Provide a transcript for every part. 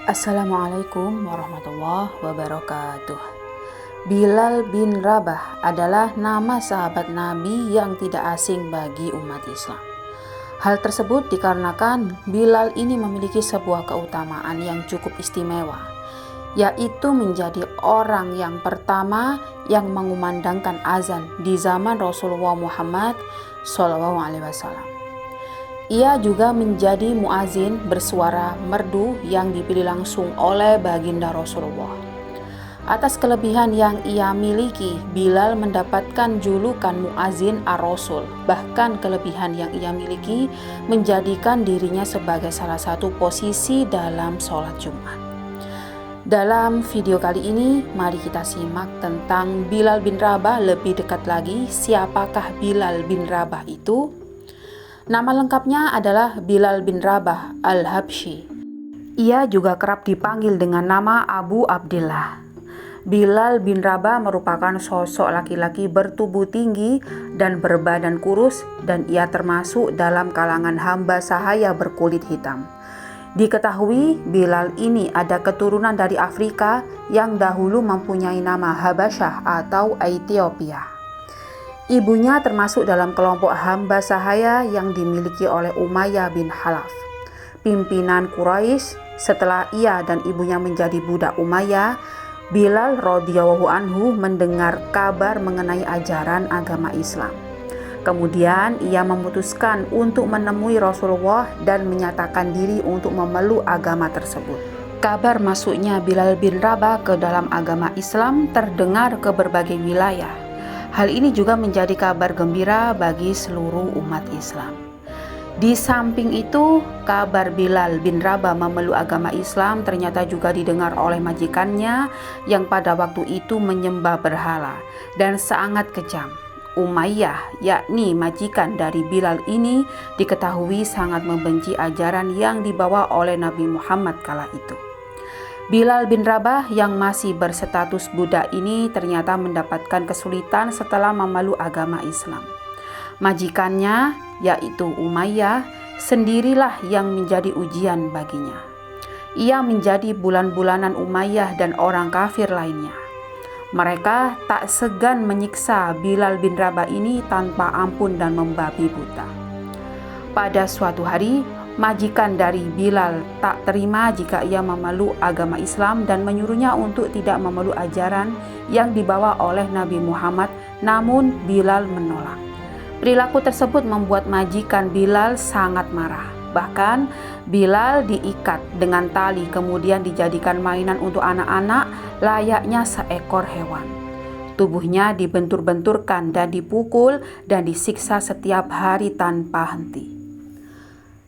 Assalamualaikum warahmatullahi wabarakatuh. Bilal bin Rabah adalah nama sahabat Nabi yang tidak asing bagi umat Islam. Hal tersebut dikarenakan Bilal ini memiliki sebuah keutamaan yang cukup istimewa, yaitu menjadi orang yang pertama yang mengumandangkan azan di zaman Rasulullah Muhammad SAW. Ia juga menjadi muazin bersuara merdu yang dipilih langsung oleh baginda Rasulullah. Atas kelebihan yang ia miliki, Bilal mendapatkan julukan muazin ar-Rasul. Bahkan kelebihan yang ia miliki menjadikan dirinya sebagai salah satu posisi dalam sholat Jumat. Dalam video kali ini, mari kita simak tentang Bilal bin Rabah lebih dekat lagi. Siapakah Bilal bin Rabah itu? Nama lengkapnya adalah Bilal bin Rabah al-Habsyi. Ia juga kerap dipanggil dengan nama Abu Abdillah. Bilal bin Rabah merupakan sosok laki-laki bertubuh tinggi dan berbadan kurus, dan ia termasuk dalam kalangan hamba sahaya berkulit hitam. Diketahui Bilal ini ada keturunan dari Afrika yang dahulu mempunyai nama Habasyah atau Ethiopia. Ibunya termasuk dalam kelompok hamba sahaya yang dimiliki oleh Umayyah bin Khalaf, pimpinan Quraisy. Setelah ia dan ibunya menjadi budak Umayyah, Bilal radhiyallahu anhu mendengar kabar mengenai ajaran agama Islam. Kemudian ia memutuskan untuk menemui Rasulullah dan menyatakan diri untuk memeluk agama tersebut. Kabar masuknya Bilal bin Rabah ke dalam agama Islam terdengar ke berbagai wilayah. Hal ini juga menjadi kabar gembira bagi seluruh umat Islam. Di samping itu, kabar Bilal bin Rabah memeluk agama Islam ternyata juga didengar oleh majikannya yang pada waktu itu menyembah berhala dan sangat kejam. Umayyah, yakni majikan dari Bilal ini, diketahui sangat membenci ajaran yang dibawa oleh Nabi Muhammad kala itu. Bilal bin Rabah yang masih berstatus budak ini ternyata mendapatkan kesulitan setelah memeluk agama Islam. Majikannya, yaitu Umayyah, sendirilah yang menjadi ujian baginya. Ia menjadi bulan-bulanan Umayyah dan orang kafir lainnya. Mereka tak segan menyiksa Bilal bin Rabah ini tanpa ampun dan membabi buta. Pada suatu hari, majikan dari Bilal tak terima jika ia memeluk agama Islam dan menyuruhnya untuk tidak memeluk ajaran yang dibawa oleh Nabi Muhammad, namun Bilal menolak. Perilaku tersebut membuat majikan Bilal sangat marah. Bahkan Bilal diikat dengan tali kemudian dijadikan mainan untuk anak-anak layaknya seekor hewan. Tubuhnya dibentur-benturkan dan dipukul dan disiksa setiap hari tanpa henti.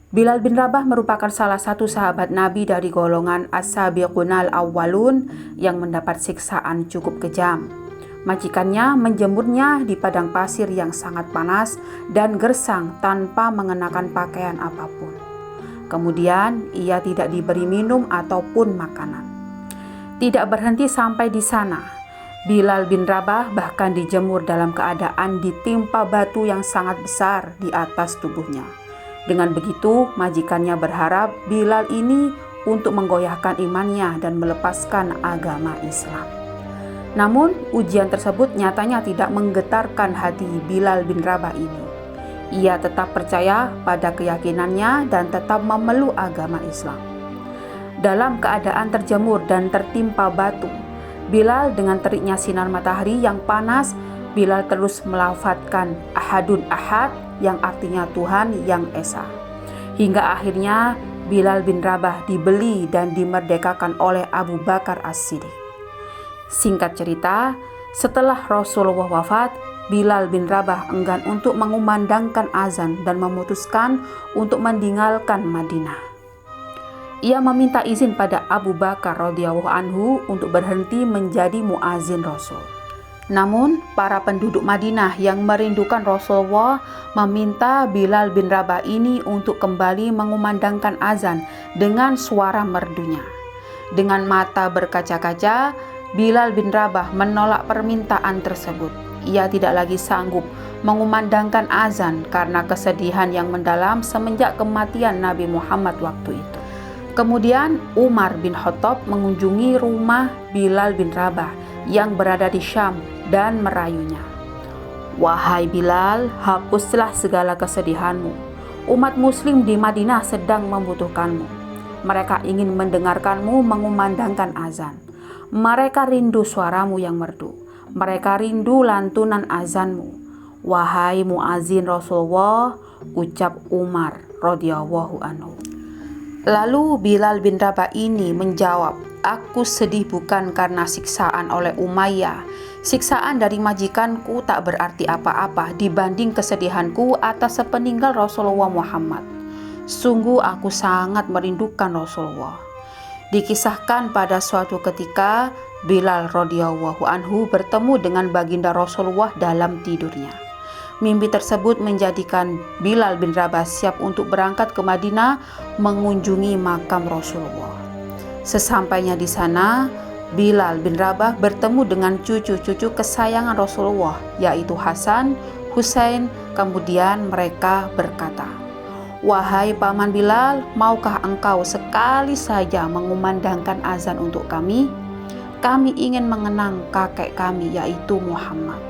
Bilal bin Rabah merupakan salah satu sahabat Nabi dari golongan as-sabiqunal awwalun yang mendapat siksaan cukup kejam. Majikannya menjemurnya di padang pasir yang sangat panas dan gersang tanpa mengenakan pakaian apapun. Kemudian ia tidak diberi minum ataupun makanan. Tidak berhenti sampai di sana. Bilal bin Rabah bahkan dijemur dalam keadaan ditimpa batu yang sangat besar di atas tubuhnya. Dengan begitu, majikannya berharap Bilal ini untuk menggoyahkan imannya dan melepaskan agama Islam. Namun, ujian tersebut nyatanya tidak menggetarkan hati Bilal bin Rabah ini. Ia tetap percaya pada keyakinannya dan tetap memeluk agama Islam. Dalam keadaan terjemur dan tertimpa batu, Bilal dengan teriknya sinar matahari yang panas, Bilal terus melafadzkan Ahadun Ahad yang artinya Tuhan yang Esa. Hingga akhirnya Bilal bin Rabah dibeli dan dimerdekakan oleh Abu Bakar As-Siddiq. Singkat cerita, setelah Rasulullah wafat, Bilal bin Rabah enggan untuk mengumandangkan azan dan memutuskan untuk meninggalkan Madinah. Ia meminta izin pada Abu Bakar radhiyallahu anhu untuk berhenti menjadi muazin Rasul. Namun, para penduduk Madinah yang merindukan Rasulullah meminta Bilal bin Rabah ini untuk kembali mengumandangkan azan dengan suara merdunya. Dengan mata berkaca-kaca, Bilal bin Rabah menolak permintaan tersebut. Ia tidak lagi sanggup mengumandangkan azan karena kesedihan yang mendalam semenjak kematian Nabi Muhammad waktu itu. Kemudian Umar bin Khattab mengunjungi rumah Bilal bin Rabah yang berada di Syam dan merayunya. "Wahai Bilal, hapuslah segala kesedihanmu. Umat muslim di Madinah sedang membutuhkanmu. Mereka ingin mendengarkanmu mengumandangkan azan. Mereka rindu suaramu yang merdu. Mereka rindu lantunan azanmu. Wahai muazin Rasulullah," ucap Umar radhiyallahu anhu. Lalu Bilal bin Rabah ini menjawab, "Aku sedih bukan karena siksaan oleh Umayyah. Siksaan dari majikanku tak berarti apa-apa dibanding kesedihanku atas sepeninggal Rasulullah Muhammad. Sungguh aku sangat merindukan Rasulullah." Dikisahkan pada suatu ketika Bilal radhiyallahu anhu bertemu dengan baginda Rasulullah dalam tidurnya. Mimpi tersebut menjadikan Bilal bin Rabah siap untuk berangkat ke Madinah mengunjungi makam Rasulullah. Sesampainya di sana, Bilal bin Rabah bertemu dengan cucu-cucu kesayangan Rasulullah, yaitu Hasan, Husain. Kemudian mereka berkata, "Wahai Paman Bilal, maukah engkau sekali saja mengumandangkan azan untuk kami? Kami ingin mengenang kakek kami, yaitu Muhammad."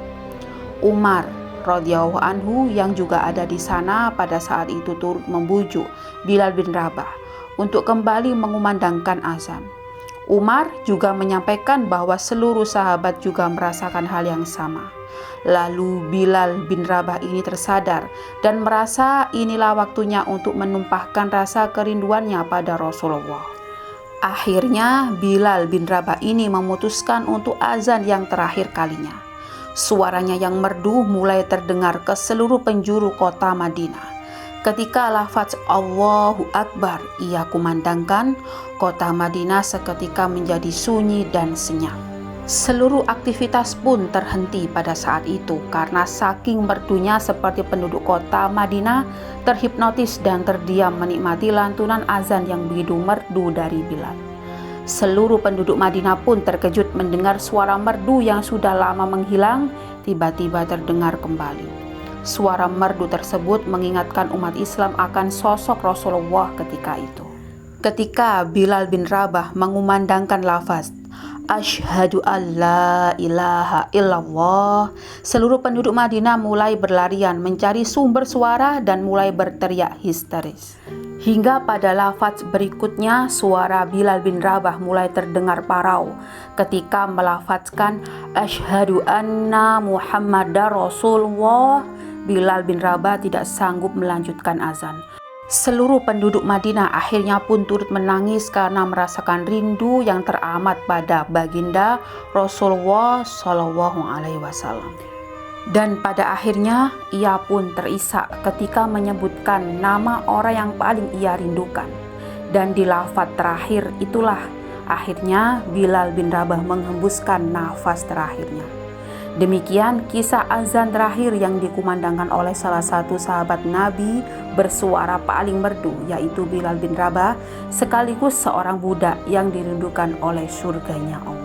Umar radhiyallahu anhu yang juga ada di sana pada saat itu turut membujuk Bilal bin Rabah untuk kembali mengumandangkan azan. Umar juga menyampaikan bahwa seluruh sahabat juga merasakan hal yang sama. Lalu Bilal bin Rabah ini tersadar dan merasa inilah waktunya untuk menumpahkan rasa kerinduannya pada Rasulullah. Akhirnya Bilal bin Rabah ini memutuskan untuk azan yang terakhir kalinya. Suaranya yang merdu mulai terdengar ke seluruh penjuru kota Madinah. Ketika lafaz Allahu Akbar ia kumandangkan, kota Madinah seketika menjadi sunyi dan senyap. Seluruh aktivitas pun terhenti pada saat itu karena saking merdunya seperti penduduk kota Madinah terhipnotis dan terdiam menikmati lantunan azan yang begitu merdu dari Bilal. Seluruh penduduk Madinah pun terkejut mendengar suara merdu yang sudah lama menghilang tiba-tiba terdengar kembali. Suara merdu tersebut mengingatkan umat Islam akan sosok Rasulullah ketika itu. Ketika Bilal bin Rabah mengumandangkan lafaz "Asyhadu an la ilaha illallah", seluruh penduduk Madinah mulai berlarian mencari sumber suara dan mulai berteriak histeris. Hingga pada lafaz berikutnya suara Bilal bin Rabah mulai terdengar parau ketika melafazkan "Asyhadu anna Muhammadar Rasulullah". Bilal bin Rabah tidak sanggup melanjutkan azan. Seluruh penduduk Madinah akhirnya pun turut menangis karena merasakan rindu yang teramat pada baginda Rasulullah Shallallahu Alaihi Wasallam. Dan pada akhirnya ia pun terisak ketika menyebutkan nama orang yang paling ia rindukan. Dan di lafaz terakhir itulah akhirnya Bilal bin Rabah menghembuskan nafas terakhirnya. Demikian kisah azan terakhir yang dikumandangkan oleh salah satu sahabat Nabi bersuara paling merdu, yaitu Bilal bin Rabah, sekaligus seorang budak yang dirindukan oleh surganya Allah.